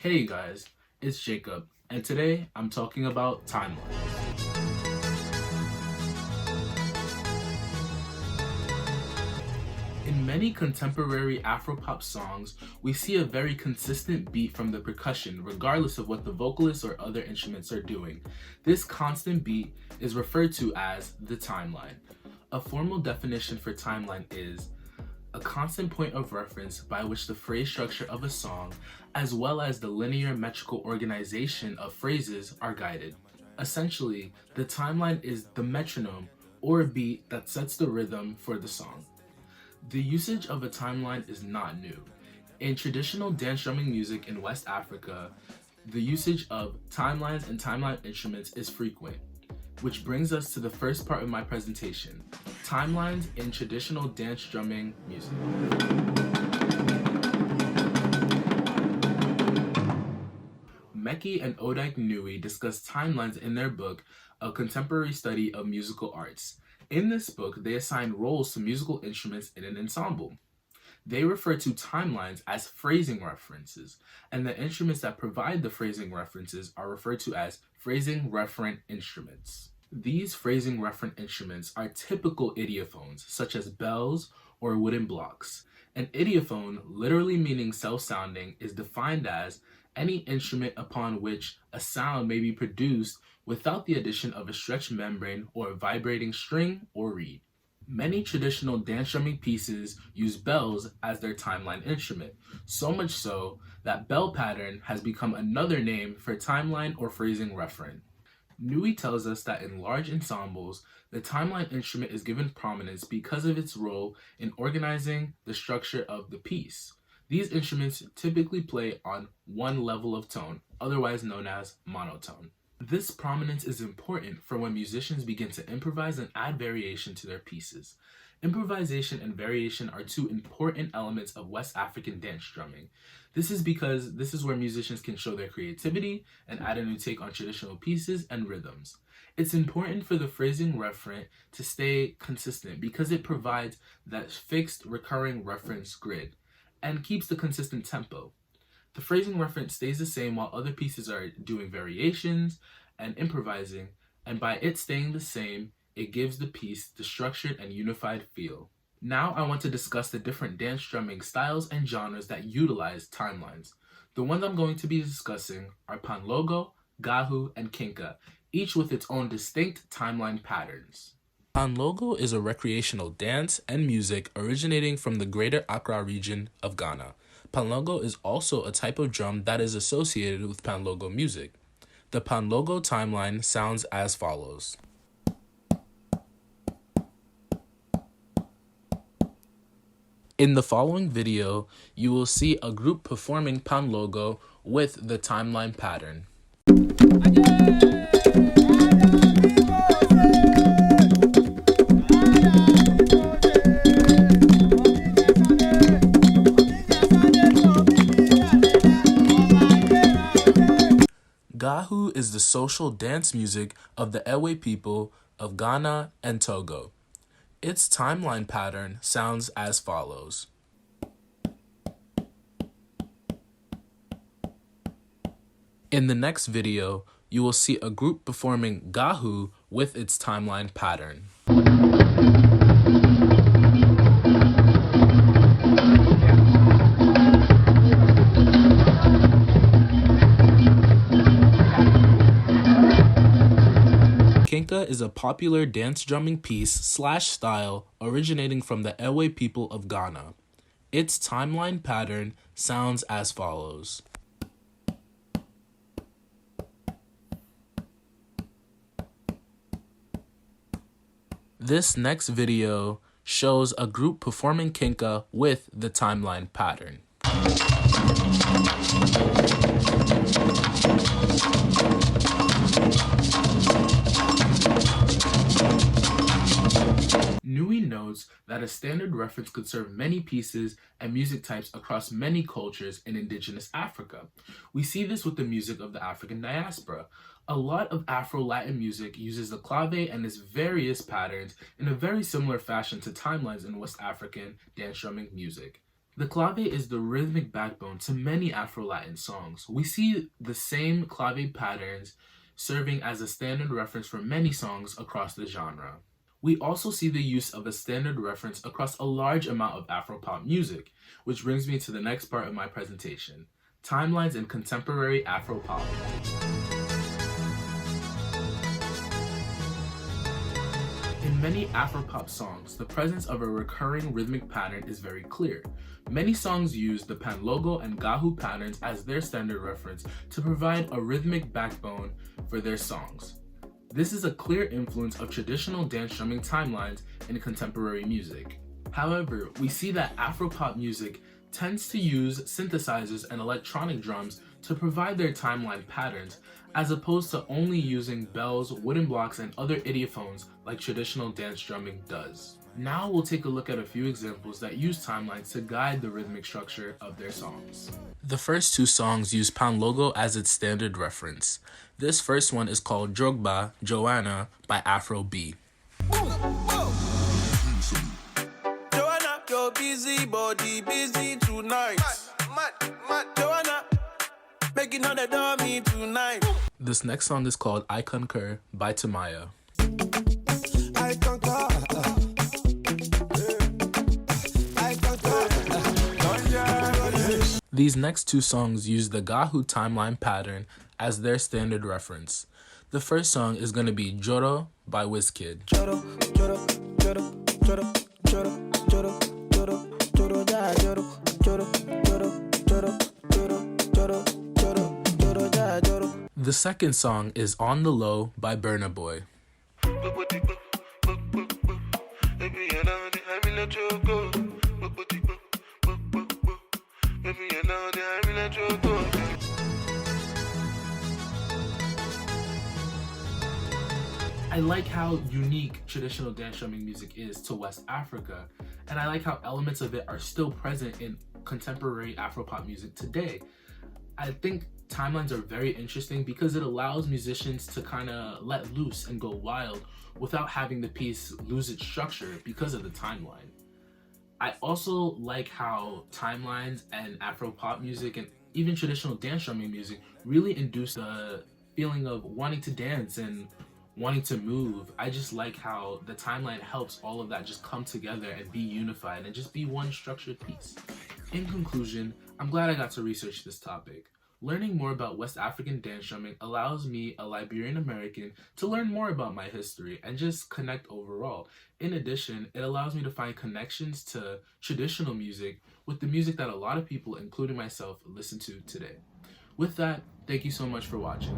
Hey guys, it's Jacob, and today I'm talking about timelines. In many contemporary Afropop songs, we see a very consistent beat from the percussion, regardless of what the vocalists or other instruments are doing. This constant beat is referred to as the timeline. A formal definition for timeline is a constant point of reference by which the phrase structure of a song, as well as the linear metrical organization of phrases, are guided. Essentially, the timeline is the metronome or beat that sets the rhythm for the song. The usage of a timeline is not new. In traditional dance drumming music in West Africa, the usage of timelines and timeline instruments is frequent, which brings us to the first part of my presentation, timelines in traditional dance drumming music. Meki and Odaik Nui discuss timelines in their book, A Contemporary Study of Musical Arts. In this book, they assign roles to musical instruments in an ensemble. They refer to timelines as phrasing references, and the instruments that provide the phrasing references are referred to as phrasing referent instruments. These phrasing referent instruments are typical idiophones, such as bells or wooden blocks. An idiophone, literally meaning self-sounding, is defined as any instrument upon which a sound may be produced without the addition of a stretched membrane or a vibrating string or reed. Many traditional dance drumming pieces use bells as their timeline instrument, so much so that bell pattern has become another name for timeline or phrasing referent. Nui tells us that in large ensembles, the timeline instrument is given prominence because of its role in organizing the structure of the piece. These instruments typically play on one level of tone, otherwise known as monotone. This prominence is important for when musicians begin to improvise and add variation to their pieces. Improvisation and variation are two important elements of West African dance drumming. This is because this is where musicians can show their creativity and add a new take on traditional pieces and rhythms. It's important for the phrasing referent to stay consistent because it provides that fixed recurring reference grid and keeps the consistent tempo. The phrasing reference stays the same while other pieces are doing variations and improvising, and by it staying the same, it gives the piece the structured and unified feel. Now I want to discuss the different dance drumming styles and genres that utilize timelines. The ones I'm going to be discussing are Kpanlogo, Gahu, and Kinka, each with its own distinct timeline patterns. Kpanlogo is a recreational dance and music originating from the greater Accra region of Ghana. Kpanlogo is also a type of drum that is associated with Kpanlogo music. The Kpanlogo timeline sounds as follows. In the following video, you will see a group performing Kpanlogo with the timeline pattern. Gahu is the social dance music of the Ewe people of Ghana and Togo. Its timeline pattern sounds as follows. In the next video, you will see a group performing Gahu with its timeline pattern. Kinka is a popular dance drumming piece / style originating from the Ewe people of Ghana. Its timeline pattern sounds as follows. This next video shows a group performing Kinka with the timeline pattern. Nui notes that a standard reference could serve many pieces and music types across many cultures in indigenous Africa. We see this with the music of the African diaspora. A lot of Afro-Latin music uses the clave and its various patterns in a very similar fashion to timelines in West African dance drumming music. The clave is the rhythmic backbone to many Afro-Latin songs. We see the same clave patterns serving as a standard reference for many songs across the genre. We also see the use of a standard reference across a large amount of Afro-pop music, which brings me to the next part of my presentation, timelines in contemporary Afro-pop. In many Afro-pop songs, the presence of a recurring rhythmic pattern is very clear. Many songs use the Kpanlogo and Gahu patterns as their standard reference to provide a rhythmic backbone for their songs. This is a clear influence of traditional dance drumming timelines in contemporary music. However, we see that Afro-pop music tends to use synthesizers and electronic drums to provide their timeline patterns, as opposed to only using bells, wooden blocks, and other idiophones like traditional dance drumming does. Now we'll take a look at a few examples that use timelines to guide the rhythmic structure of their songs. The first two songs use Kpanlogo as its standard reference. This first one is called Drogba, Joanna by Afro B. Joanna, your busy body busy tonight. Mad. Joanna, making all the dummy tonight. This next song is called I Concur by Timaya. I concur. These next two songs use the Gahu timeline pattern as their standard reference. The first song is going to be Joro by Wizkid. Joro, Joro, Joro, Joro, Joro, Joro, Joro, Joro, ja, Joro, Joro, Joro, Joro, Joro, Joro, Joro, Joro, ja, Joro. The second song is On the Low by Burna Boy. I like how unique traditional dance drumming music is to West Africa, and I like how elements of it are still present in contemporary Afro-pop music today. I think timelines are very interesting because it allows musicians to kind of let loose and go wild without having the piece lose its structure because of the timeline. I also like how timelines and Afro-pop music and even traditional dance drumming music really induce the feeling of wanting to dance and wanting to move. I just like how the timeline helps all of that just come together and be unified and just be one structured piece. In conclusion, I'm glad I got to research this topic. Learning more about West African dance drumming allows me, a Liberian American, to learn more about my history and just connect overall. In addition, it allows me to find connections to traditional music with the music that a lot of people, including myself, listen to today. With that, thank you so much for watching.